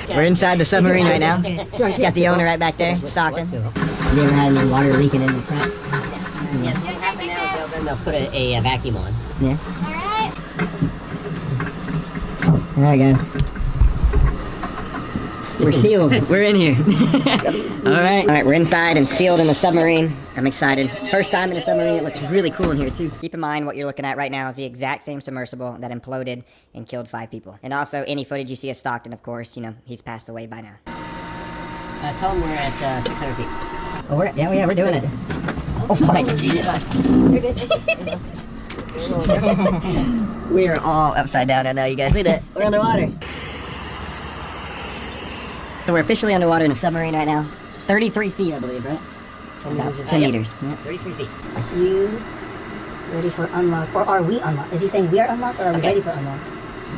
We're inside the submarine right now. Got the owner right back there, Stockton. Have you ever had any water leaking in the front? Yes, what happened now is then they'll put a vacuum on. Yeah. Alright guys. We're sealed. We're in here. Alright, we're inside and sealed in the submarine. I'm excited. First time in a submarine. It looks really cool in here too. Keep in mind what you're looking at right now is the exact same submersible that imploded and killed 5 people. And also any footage you see of Stockton, of course, you know, he's passed away by now. Tell him we're at 600 feet. Oh, we're doing it. Oh my God. We are all upside down right now, you guys. See that? We're underwater. So we're officially underwater in a submarine right now. 33 feet, I believe, right? 10 meters. Yeah. 33 feet. Are you ready for unlock? Or are we unlocked? Is he saying we are unlocked or are we ready for unlock?